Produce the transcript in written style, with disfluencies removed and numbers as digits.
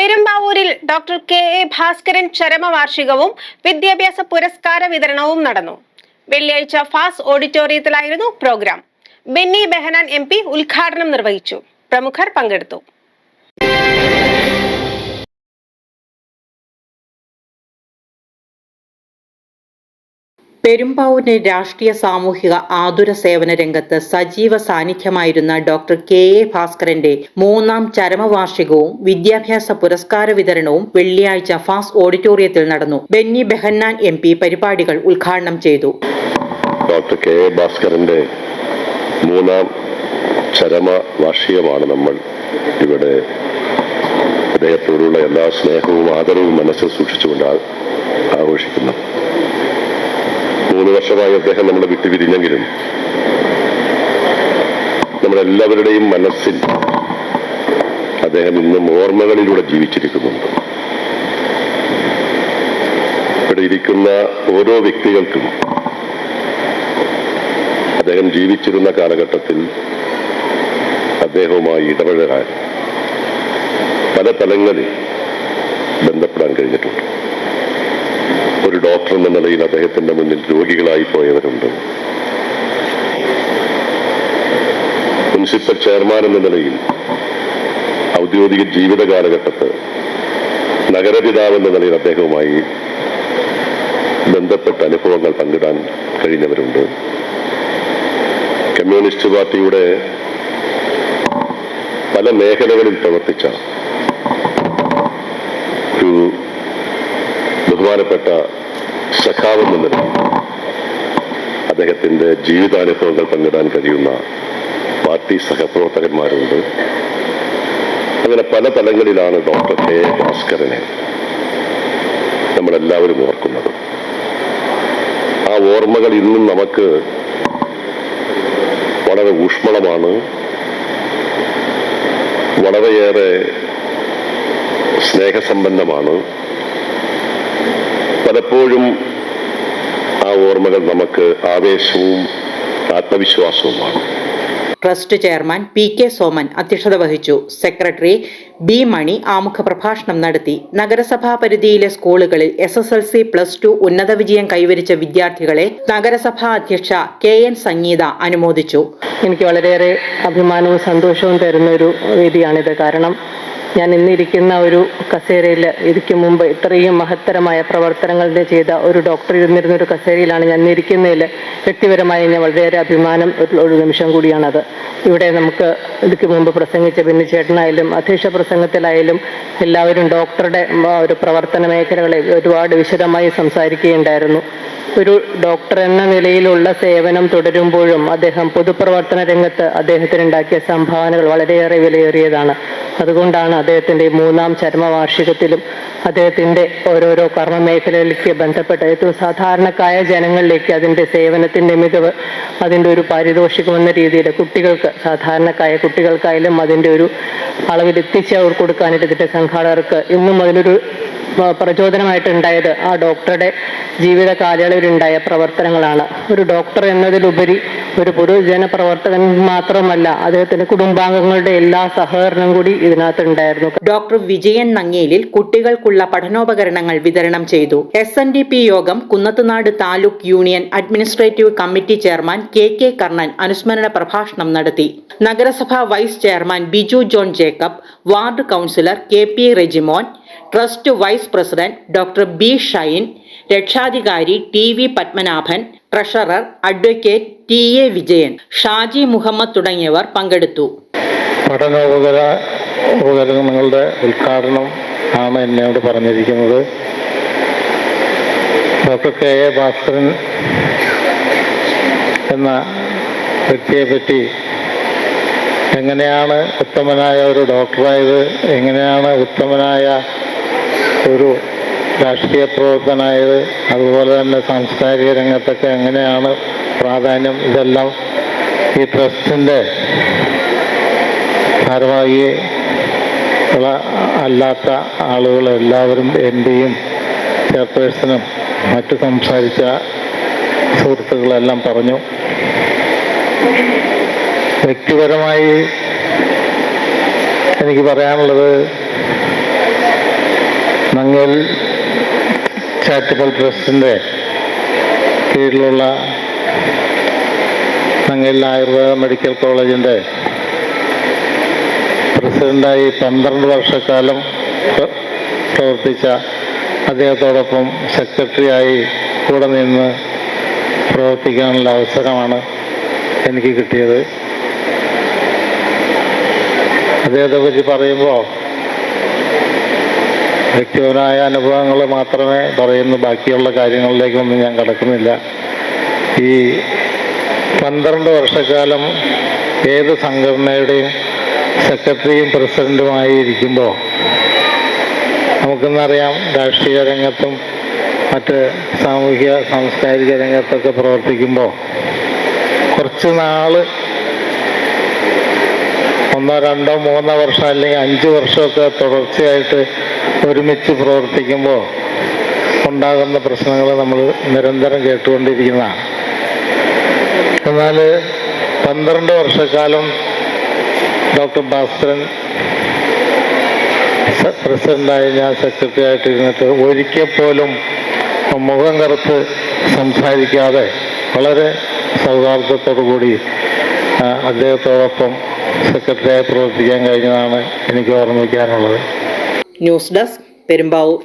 പെരുമ്പാവൂരിൽ doctor K.A.. Bhaskaran ചരമവാർഷികവും വിദ്യാഭ്യാസ പുരസ്കാര വിതരണവും നടന്നു. വെള്ളിയാഴ്ച ഫാസ് ഓഡിറ്റോറിയത്തിലായിരുന്നു പ്രോഗ്രാം. ബെന്നി ബെഹനാൻ MP ഉദ്ഘാടനം നിർവഹിച്ചു. പ്രമുഖർ പങ്കെടുത്തു. പെരുമ്പാവൂരിന്റെ രാഷ്ട്രീയ സാമൂഹിക ആതുര സേവന രംഗത്ത് സജീവ സാന്നിധ്യമായിരുന്ന ഡോക്ടർ കെ.എ. ഭാസ്കരന്റെ 3ാം ചരമവാർഷികവും വിദ്യാഭ്യാസ പുരസ്കാര വിതരണവും വെള്ളിയാഴ്ച ഫാസ് ഓഡിറ്റോറിയത്തിൽ നടന്നു. ബെന്നി ബെഹന്നാൻ MP പരിപാടികൾ ഉദ്ഘാടനം ചെയ്തു. Doctor K.A.. ഭാസ്കരന്റെ 3ാം ചരമവാർഷികമാണ് നമ്മൾ ഇവിടെ അദ്ദേഹത്തോടുള്ള എല്ലാ സ്നേഹവും ആദരവും മനസ്സിൽ സൂക്ഷിച്ചുകൊണ്ട് ആഘോഷിക്കുന്നത്. 3 വർഷമായി അദ്ദേഹം നമ്മളെ വിട്ടുപിരിഞ്ഞെങ്കിലും നമ്മളെല്ലാവരുടെയും മനസ്സിൽ അദ്ദേഹം ഇന്നും ഓർമ്മകളിലൂടെ ജീവിച്ചിരിക്കുന്നുണ്ട്. ഇവിടെ ഇരിക്കുന്ന ഓരോ വ്യക്തികൾക്കും അദ്ദേഹം ജീവിച്ചിരുന്ന കാലഘട്ടത്തിൽ അദ്ദേഹവുമായി ഇടപഴകാൻ പല തലങ്ങളിൽ ബന്ധപ്പെടാൻ കഴിഞ്ഞിട്ടുണ്ട്. ഒരു ഡോക്ടർ എന്ന നിലയിൽ അദ്ദേഹത്തിന്റെ മുന്നിൽ രോഗികളായി പോയവരുണ്ട്. മുനിസിപ്പൽ ചെയർമാൻ എന്ന നിലയിൽ ഔദ്യോഗിക ജീവിത കാലഘട്ടത്ത് നഗരപിതാവ് എന്ന നിലയിൽ അദ്ദേഹവുമായി ബന്ധപ്പെട്ട അനുഭവങ്ങൾ പങ്കിടാൻ കഴിഞ്ഞവരുണ്ട്. കമ്മ്യൂണിസ്റ്റ് പാർട്ടിയുടെ പല മേഖലകളിൽ പ്രവർത്തിച്ച ഒരു ബഹുമാനപ്പെട്ട സഖാവെന്ന നിലയിൽ അദ്ദേഹത്തിന്റെ ജീവിതാനുഭവങ്ങൾ പങ്കിടാൻ കഴിയുന്ന പാർട്ടി സഹപ്രവർത്തകന്മാരുണ്ട്. അങ്ങനെ പല തലങ്ങളിലാണ് ഡോക്ടർ കെ.എ. ഭാസ്കരനെ നമ്മളെല്ലാവരും ഓർക്കുന്നത്. ആ ഓർമ്മകൾ ഇന്നും നമുക്ക് വളരെ ഊഷ്മളമാണ്, വളരെയേറെ സ്നേഹസമ്പന്നമാണ്. പലപ്പോഴും ആ ഓർമ്മകൾ നമുക്ക് ആവേശവും ആത്മവിശ്വാസവുമാണ്. Trust chairman P.K. സോമൻ അധ്യക്ഷത വഹിച്ചു. Secretary B. മണി ആമുഖ പ്രഭാഷണം നടത്തി. നഗരസഭാ പരിധിയിലെ സ്കൂളുകളിൽ SSLC +2 ഉന്നത വിജയം കൈവരിച്ച വിദ്യാർത്ഥികളെ നഗരസഭാ അധ്യക്ഷ K.N. സംഗീത അനുമോദിച്ചു. എനിക്ക് വളരെയേറെ അഭിമാനവും സന്തോഷവും തരുന്ന ഒരു വേദിയാണിത്. കാരണം ഞാൻ ഇന്നിരിക്കുന്ന ഒരു കസേരയിൽ ഇരിക്കും മുമ്പ് ഇത്രയും മഹത്തരമായ പ്രവർത്തനങ്ങൾ ചെയ്ത ഒരു ഡോക്ടർ ഇരുന്നിരുന്ന ഒരു കസേരയിലാണ് ഞാൻ ഇരിക്കുന്നതിൽ വ്യക്തിപരമായി ഞാൻ വളരെയേറെ അഭിമാനം ഒരു നിമിഷം കൂടിയാണത്. ഇവിടെ നമുക്ക് ഇതിക്ക് മുമ്പ് പ്രസംഗിച്ച ബെന്നിച്ചേട്ടനായാലും അധ്യക്ഷ പ്രസംഗത്തിലായാലും എല്ലാവരും ഡോക്ടറുടെ ഒരു പ്രവർത്തന മേഖലകളെ ഒരുപാട് വിശദമായി സംസാരിക്കുകയുണ്ടായിരുന്നു. ഒരു ഡോക്ടർ എന്ന നിലയിലുള്ള സേവനം തുടരുമ്പോഴും അദ്ദേഹം പൊതുപ്രവർത്തന രംഗത്ത് അദ്ദേഹത്തിനുണ്ടാക്കിയ സംഭാവനകൾ വളരെയേറെ വിലയേറിയതാണ്. അതുകൊണ്ടാണ് അദ്ദേഹത്തിൻ്റെ 3ാം ചരമവാർഷികത്തിലും അദ്ദേഹത്തിൻ്റെ ഓരോരോ കർമ്മമേഖലയിലേക്ക് ബന്ധപ്പെട്ട ഏറ്റവും സാധാരണക്കായ ജനങ്ങളിലേക്ക് അതിൻ്റെ സേവനത്തിൻ്റെ മികവ്, അതിൻ്റെ ഒരു പാരിതോഷികം എന്ന രീതിയിൽ കുട്ടികൾക്ക്, സാധാരണക്കായ കുട്ടികൾക്കായാലും അതിൻ്റെ ഒരു അളവിൽ എത്തിച്ച് അവർ കൊടുക്കാനായിട്ട് ഇതിൻ്റെ സംഘാടകർക്ക് ഇന്നും അതിനൊരു പ്രചോദനമായിട്ടുണ്ടായത് ആ ഡോക്ടറുടെ ജീവിത കാലയളവിലുണ്ടായ പ്രവർത്തനങ്ങളാണ്. ഒരു ഡോക്ടർ എന്നതിലുപരി ഒരു പൊതുജന പ്രവർത്തകൻ മാത്രമല്ല, അദ്ദേഹത്തിന്റെ കുടുംബാംഗങ്ങളുടെ എല്ലാ സഹകരണം കൂടി ഇതിനകത്തുണ്ടായിരുന്നു. ഡോക്ടർ വിജയൻ നങ്ങേലിൽ കുട്ടികൾക്കുള്ള പഠനോപകരണങ്ങൾ വിതരണം ചെയ്തു. SNDP യോഗം Kunnathunad taluk union administrative committee chairman K.K. Karnan അനുസ്മരണ പ്രഭാഷണം നടത്തി. നഗരസഭാ vice chairman Biju John Jacob, ward councillor K.P. Rejimon, trust vice president doctor B. Shine, രക്ഷാധികാരി TV. Padmanabhan, treasurer advocate TA. Vijayan, Shaji Muhammad തുടങ്ങിയവർ പങ്കെടുത്തു. ഉപകരണങ്ങളുടെ ഉദ്ഘാടനം ആണ് എന്നോട് പറഞ്ഞിരിക്കുന്നത്. Doctor K.A.. ഭാസ്കരൻ എന്ന വ്യക്തിയെപ്പറ്റി എങ്ങനെയാണ് ഉത്തമനായ ഒരു ഡോക്ടറായത്, എങ്ങനെയാണ് ഉത്തമനായ ഒരു രാഷ്ട്രീയ പ്രവർത്തനായത്, അതുപോലെ തന്നെ സാംസ്കാരിക രംഗത്തൊക്കെ എങ്ങനെയാണ് പ്രാധാന്യം, ഇതെല്ലാം ഈ ട്രസ്റ്റിൻ്റെ ഭാരവാഹി അല്ലാത്ത ആളുകളെല്ലാവരും എൻ്റെയും ചെയർപേഴ്സണും മറ്റു സംസാരിച്ച സുഹൃത്തുക്കളെല്ലാം പറഞ്ഞു. വ്യക്തിപരമായി എനിക്ക് പറയാനുള്ളത് ജോൽ ചാരിറ്റബിൾ ട്രസ്റ്റിൻ്റെ കീഴിലുള്ള നങ്ങേലിൽ ആയുർവേദ മെഡിക്കൽ കോളേജിൻ്റെ പ്രസിഡൻ്റായി 12 വർഷക്കാലം പ്രവർത്തിച്ച അദ്ദേഹത്തോടൊപ്പം സെക്രട്ടറിയായി കൂടെ നിന്ന് പ്രവർത്തിക്കാനുള്ള അവസരമാണ് എനിക്ക് കിട്ടിയത്. അദ്ദേഹത്തെ പറ്റി പറയുമ്പോൾ വ്യക്തിപരമായ അനുഭവങ്ങൾ മാത്രമേ പറയുന്നു, ബാക്കിയുള്ള കാര്യങ്ങളിലേക്കൊന്നും ഞാൻ കടക്കുന്നില്ല. ഈ 12 വർഷക്കാലം ഏത് സംഘടനയുടെയും സെക്രട്ടറിയും പ്രസിഡന്റുമായി ഇരിക്കുമ്പോൾ നമുക്കെന്നറിയാം, രാഷ്ട്രീയ രംഗത്തും മറ്റ് സാമൂഹിക സാംസ്കാരിക രംഗത്തൊക്കെ പ്രവർത്തിക്കുമ്പോൾ കുറച്ച് നാൾ 1, 2, 3 വർഷം അല്ലെങ്കിൽ 5 വർഷമൊക്കെ തുടർച്ചയായിട്ട് ഒരുമിച്ച് പ്രവർത്തിക്കുമ്പോൾ ഉണ്ടാകുന്ന പ്രശ്നങ്ങൾ നമ്മൾ നിരന്തരം കേട്ടുകൊണ്ടിരിക്കുന്നതാണ്. എന്നാൽ 12 വർഷക്കാലം ഡോക്ടർ ഭാസ്കരൻ പ്രസിഡന്റായി ഞാൻ സെക്രട്ടറി ആയിട്ടിരുന്നിട്ട് ഒരിക്കൽ പോലും മുഖം കറുത്ത് സംസാരിക്കാതെ വളരെ സൗഹാർദ്ദത്തോടു കൂടി അദ്ദേഹത്തോടൊപ്പം സെക്രട്ടറിയായി പ്രവർത്തിക്കാൻ കഴിഞ്ഞതാണ് എനിക്ക് ഓർമ്മിക്കാനുള്ളത്. News desk Perumbavoor.